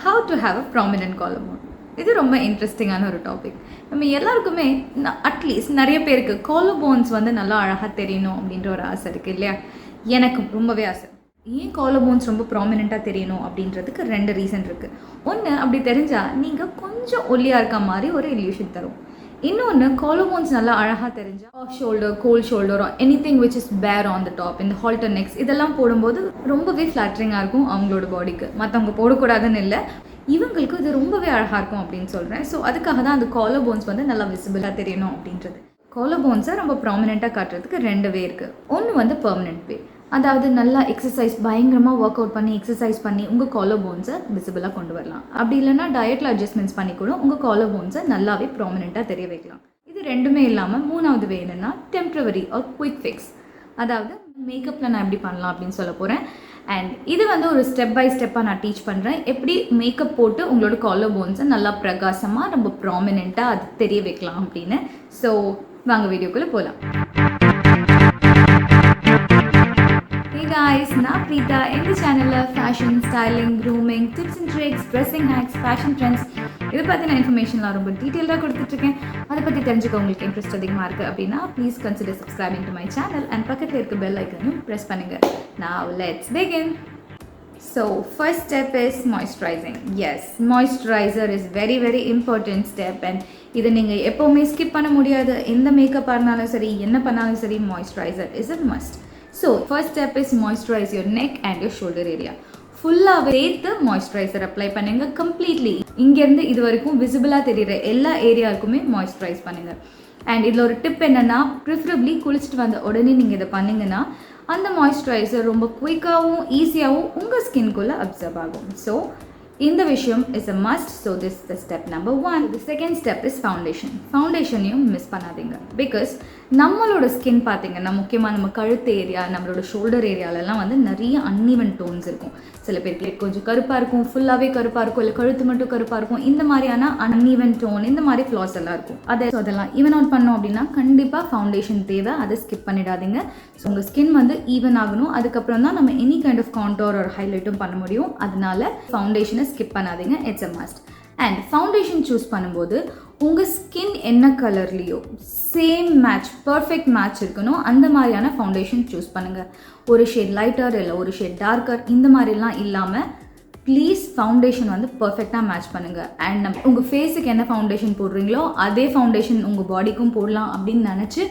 how to have a prominent collarbone. இது ரொம்ப இன்ட்ரெஸ்டிங்கான ஒரு டாபிக். நம்ம எல்லாருக்குமே அட்லீஸ்ட் நிறைய பேருக்கு காலர்போன்ஸ் வந்து நல்லா அழகாக தெரியணும் அப்படின்ற ஒரு ஆசை இருக்குது இல்லையா? எனக்கு ரொம்பவே ஆசை. ஏன் காலர்போன்ஸ் ரொம்ப ப்ராமினெண்ட்டாக தெரியணும் அப்படின்றதுக்கு 2 ரீசன் இருக்குது. ஒன்று, அப்படி தெரிஞ்சால் நீங்கள் கொஞ்சம் ஒல்லியாக இருக்க மாதிரி ஒரு இல்யூஷன் தரும். இன்னொன்று, காலர்போன்ஸ் நல்லா அழகாக தெரிஞ்சால் off shoulder, cold shoulder, anything which is bare on the top, இந்த ஹால்டர் நெக்ஸ் இதெல்லாம் போடும்போது ரொம்பவே ஃப்ளாட்டரிங்காக இருக்கும் அவங்களோட பாடிக்கு. மற்றவங்க போடக்கூடாதுன்னு இல்லை, இவங்களுக்கு இது ரொம்பவே அழகாக இருக்கும் அப்படின்னு சொல்கிறேன். ஸோ அதுக்காக தான் அந்த காலர்போன்ஸ் வந்து நல்லா விசிபிளாக தெரியணும் அப்படின்றது. காலர்போன்ஸை ரொம்ப ப்ராமினெண்ட்டாக காட்டுறதுக்கு 2 வே இருக்குது. ஒன்று வந்து பெர்மனெண்ட் வே, அதாவது நல்லா எக்ஸசைஸ் பயங்கரமாக ஒர்க் அவுட் பண்ணி எக்ஸசைஸ் பண்ணி உங்கள் காலர்போன்ஸை விசிபிளாக கொண்டு வரலாம். அப்படி இல்லைனா டயட்டில் அட்ஜஸ்ட்மெண்ட்ஸ் பண்ணி கூட உங்கள் காலர்போன்ஸை நல்லாவே ப்ராமினெண்ட்டாக தெரிய வைக்கலாம். இது 2மே இல்லாமல் 3வது வே என்னென்னா டெம்ப்ரவரி ஆர் குயிக் ஃபிக்ஸ். அதாவது மேக்கப்பில் நான் எப்படி பண்ணலாம் அப்படின்னு சொல்ல போகிறேன். அண்ட் இது வந்து ஒரு ஸ்டெப் பை ஸ்டெப்பாக நான் டீச் பண்ணுறேன். எப்படி மேக்கப் போட்டு உங்களோட காலர்போன்ஸை நல்லா பிரகாசமாக ரொம்ப ப்ராமினெண்ட்டாக அது தெரிய வைக்கலாம் அப்படின்னு. ஸோ வாங்க வீடியோக்குள்ளே போகலாம். Hey guys, நான் Preetha. இந்த சேனலில் fashion, styling, grooming, tips and tricks, dressing hacks, fashion trends இதை பற்றின இன்ஃபர்மேஷன்லாம் ரொம்ப டீட்டெயிலாக கொடுத்துட்ருக்கேன். அதை பற்றி தெரிஞ்சுக்க உங்களுக்கு இன்ட்ரெஸ்ட் அதிகமாக இருக்குது அப்படின்னா please consider subscribing to my channel and பக்கத்தில் இருக்க பெல் ஐக்கனையும் ப்ரெஸ் பண்ணுங்கள். Now let's begin. So first step is moisturizing. Yes, moisturizer is very important step and இதை நீங்கள் எப்போவுமே ஸ்கிப் பண்ண முடியாது. எந்த மேக்கப்பாக இருந்தாலும் சரி, என்ன பண்ணாலும் சரி, moisturizer is a must. So first step is moisturize your neck and your shoulder area. ஃபுல்லாகவே சேர்த்து மாய்ஸ்சரைசர் அப்ளை பண்ணுங்கள் கம்ப்ளீட்லி. இங்கேருந்து இது வரைக்கும் விசிபிளாக தெரிகிற எல்லா ஏரியாவுக்குமே மாய்ஸ்சரைஸ் பண்ணுங்கள். அண்ட் இதில் ஒரு டிப் என்னென்னா, ப்ரிஃபரபிளி குளிச்சுட்டு வந்த உடனே நீங்கள் இதை பண்ணிங்கன்னா அந்த மாய்ஸ்சரைசர் ரொம்ப குயிக்காகவும் ஈஸியாகவும் உங்கள் ஸ்கின்குள்ளே அப்சர்வ் ஆகும். ஸோ இந்த விஷயம் is a must. So this the step number 1. The second step is foundation. ஃபவுண்டேஷனையும் மிஸ் பண்ணாதீங்க. பிகாஸ் நம்மளோட ஸ்கின் பார்த்தீங்கன்னா முக்கியமாக நம்ம கழுத்து ஏரியா, நம்மளோட ஷோல்டர் ஏரியாலெலாம் வந்து நிறைய அன்ஈவன் டோன்ஸ் இருக்கும். சில பேருக்கு கொஞ்சம் கருப்பாக இருக்கும், ஃபுல்லாகவே கருப்பாக இருக்கும், இல்லை கழுத்து மட்டும் கருப்பாக இருக்கும். இந்த மாதிரியான அன்ஈவன் டோன், இந்த மாதிரி ஃப்ளாஸ் எல்லாம் இருக்கும். அதெல்லாம் ஈவன் அவுட் பண்ணோம் அப்படின்னா கண்டிப்பாக ஃபவுண்டேஷன் தேவை. அதை ஸ்கிப் பண்ணிடாதீங்க. ஸோ உங்கள் ஸ்கின் வந்து ஈவன் ஆகணும். அதுக்கப்புறம் தான் நம்ம எனி கைண்ட் ஆஃப் கான்டோர் ஒரு ஹைலைட்டும் பண்ண முடியும். அதனால ஃபவுண்டேஷனை ஸ்கிப் பண்ணாதீங்க. It's a must. And foundation choose பண்ணும்போது உங்கள் ஸ்கின் என்ன கலர்லேயோ சேம் மேட்ச், பர்ஃபெக்ட் மேட்ச் இருக்கணும். அந்த மாதிரியான ஃபவுண்டேஷன் சூஸ் பண்ணுங்கள். ஒரு ஷேட் லைட்டர் இல்லை ஒரு ஷேட் டார்க்கர் இந்த மாதிரிலாம் இல்லாமல் ப்ளீஸ் ஃபவுண்டேஷன் வந்து பர்ஃபெக்டாக மேட்ச் பண்ணுங்கள். அண்ட் உங்கள் ஃபேஸுக்கு என்ன ஃபவுண்டேஷன் போடுறீங்களோ அதே ஃபவுண்டேஷன் உங்கள் பாடிக்கும் போடலாம் அப்படின்னு நினச்சி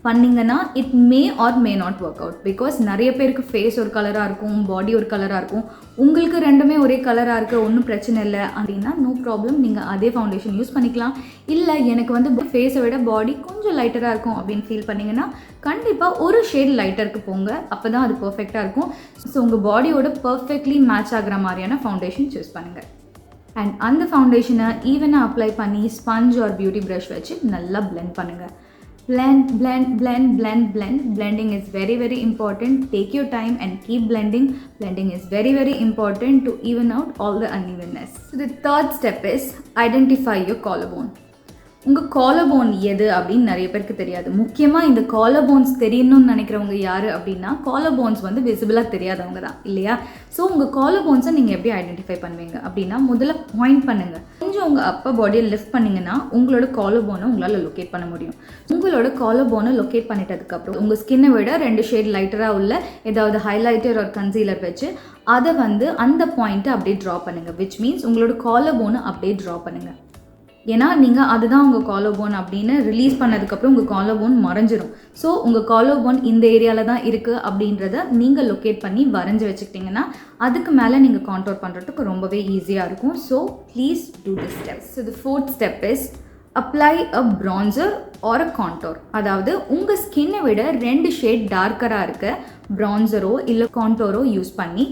பண்ணிங்கன்னா it may R may not work out. Because நிறைய பேருக்கு ஃபேஸ் ஒரு கலராக இருக்கும், பாடி ஒரு கலராக இருக்கும். உங்களுக்கு 2மே ஒரே கலராக இருக்குது, ஒன்றும் பிரச்சனை இல்லை அப்படின்னா நோ ப்ராப்ளம், நீங்கள் அதே ஃபவுண்டேஷன் யூஸ் பண்ணிக்கலாம். இல்லை எனக்கு வந்து ஃபேஸை விட பாடி கொஞ்சம் லைட்டராக இருக்கும் அப்படின்னு ஃபீல் பண்ணிங்கன்னா கண்டிப்பாக ஒரு ஷேட் லைட்டருக்கு போங்க. அப்போ தான் அது பர்ஃபெக்டாக இருக்கும். ஸோ உங்கள் பாடியோட பர்ஃபெக்ட்லி மேட்ச் ஆகிற மாதிரியான ஃபவுண்டேஷன் சூஸ் பண்ணுங்கள். அண்ட் அந்த ஃபவுண்டேஷனை ஈவனாக அப்ளை பண்ணி ஸ்பஞ்ச் ஆர் பியூட்டி ப்ரஷ் வச்சு நல்லா பிளெண்ட் பண்ணுங்கள். Blending is very important. Take your time and keep blending. Blending is very important to even out all the unevenness. So the third step is identify your collarbone. உங்கள் collarbone எது அப்படின்னு நிறைய பேருக்கு தெரியாது. முக்கியமாக இந்த காலர்போன்ஸ் தெரியணும்னு நினைக்கிறவங்க யார் அப்படின்னா காலர்போன்ஸ் வந்து விசிபிளாக தெரியாதவங்க தான் இல்லையா? ஸோ உங்கள் காலர்போன்ஸை நீங்கள் எப்படி ஐடென்டிஃபை பண்ணுவீங்க அப்படின்னா முதல்ல பாயிண்ட் பண்ணுங்கள். கொஞ்சம் உங்கள் அப்பர் பாடியை லிஃப்ட் பண்ணிங்கன்னா உங்களோட காலர்போனை உங்களால் லொக்கேட் பண்ண முடியும். உங்களோட காலர்போனை லொக்கேட் பண்ணிட்டதுக்கப்புறம் உங்கள் ஸ்கின்னை விட 2 ஷேட் லைட்டராக உள்ள ஏதாவது ஹைலைட்டர் ஒரு கன்சீலர் வச்சு அதை வந்து அந்த பாயிண்ட்டை அப்படியே ட்ரா பண்ணுங்கள். விச் மீன்ஸ் உங்களோட காலர்போனை அப்படியே ட்ரா பண்ணுங்கள். ஏன்னா நீங்கள் அதுதான் உங்கள் காலர்போன் அப்படின்னு ரிலீஸ் பண்ணதுக்கப்புறம் உங்கள் காலர்போன் மறைஞ்சிரும். ஸோ உங்கள் காலர்போன் இந்த ஏரியாவில் தான் இருக்குது அப்படின்றத நீங்கள் லொக்கேட் பண்ணி வரைஞ்சி வச்சுக்கிட்டிங்கன்னா அதுக்கு மேலே நீங்கள் கான்டோர் பண்ணுறதுக்கு ரொம்பவே ஈஸியாக இருக்கும். So please do this step. So the fourth step is apply a bronzer or a contour. அதாவது உங்கள் ஸ்கின்னை விட 2 ஷேட் டார்க்கராக இருக்க பிரான்சரோ இல்லை கான்டோரோ யூஸ் பண்ணி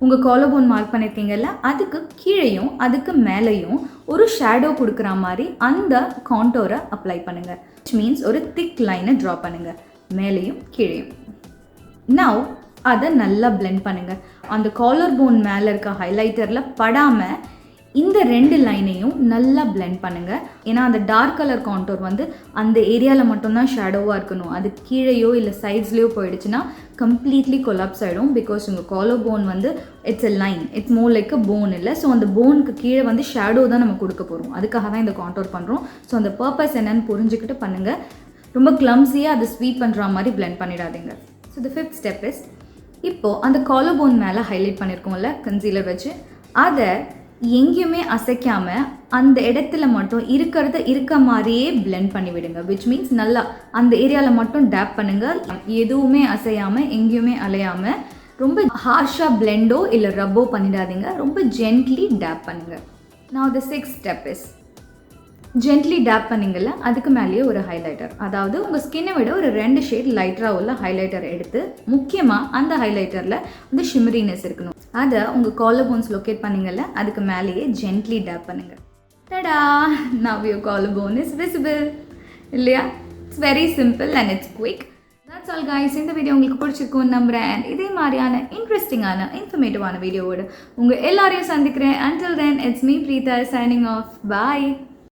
உங்கள் காலர்போன் மார்க் பண்ணியிருக்கீங்கல்ல அதுக்கு கீழேயும் அதுக்கு மேலேயும் ஒரு ஷேடோ கொடுக்குற மாதிரி அந்த கான்டோரை அப்ளை பண்ணுங்கள். விச் மீன்ஸ் ஒரு திக் லைனை ட்ரா பண்ணுங்கள் மேலேயும் கீழேயும். நவ் அதை நல்லா பிளெண்ட் பண்ணுங்கள். அந்த காலர்போன் மேலே இருக்க ஹைலைட்டரில் படாமல் இந்த 2 லைனையும் நல்லா blend பண்ணுங்கள். ஏன்னா அந்த டார்க் கலர் கான்டோர் வந்து அந்த ஏரியாவில் மட்டும்தான் ஷேடோவாக இருக்கணும். அது கீழேயோ இல்லை சைட்ஸ்லேயோ போயிடுச்சுன்னா கம்ப்ளீட்லி கொலாப்ஸ் ஆகிடும். பிகாஸ் உங்கள் காலோபோன் வந்து it's a line, it's more like a phone இல்லை. ஸோ அந்த போனுக்கு கீழே வந்து ஷேடோ தான் நம்ம கொடுக்க போகிறோம். அதுக்காக தான் இந்த கான்டோர் பண்ணுறோம். ஸோ அந்த பர்பஸ் என்னன்னு புரிஞ்சுக்கிட்டு பண்ணுங்கள். ரொம்ப கிளம்ஸியாக அதை ஸ்வீப் பண்ணுற மாதிரி blend பண்ணிடாதீங்க. So the 5th step is, இப்போது அந்த காலோபோன் மேலே ஹைலைட் பண்ணியிருக்கோம்ல கன்சீலர் வச்சு, அதை எங்கேயுமே அசைக்காமல் அந்த இடத்துல மட்டும் இருக்க மாதிரியே blend பண்ணி விடுங்க. விச் மீன்ஸ் நல்லா அந்த ஏரியாவில் மட்டும் டேப் பண்ணுங்கள். எதுவுமே அசையாமல் எங்கேயுமே அலையாமல் ரொம்ப ஹார்ஷாக பிளெண்டோ இல்லை ரப்போ பண்ணிடாதீங்க. ரொம்ப ஜென்ட்லி டேப் பண்ணுங்கள். Now the 6th step is, gently tap பண்ணிங்கல்ல, அதுக்கு மேலேயே ஒரு ஹைலைட்டர், அதாவது உங்கள் ஸ்கின்னை விட ஒரு 2 ஷேட் லைட்டராக உள்ள ஹைலைட்டர் எடுத்து, முக்கியமாக அந்த ஹைலைட்டரில் வந்து ஷிமரினஸ் இருக்கணும். அதை உங்கள் காலர்போன்ஸ் லொக்கேட் பண்ணிங்கல்ல, அதுக்கு மேலேயே ஜென்ட்லி டேப் பண்ணுங்கள். டடா, now your collarbone is visible இல்லையா? It's very simple and it's quick. That's all guys. இந்த வீடியோ உங்களுக்கு பிடிச்சிருக்கும்னு நம்புகிறேன். அண்ட் இதே மாதிரியான இன்ட்ரெஸ்டிங்கான இன்ஃபர்மேட்டிவான வீடியோவோடு உங்கள் எல்லாரையும் சந்திக்கிறேன். Until then, it's me Preetha signing off. Bye.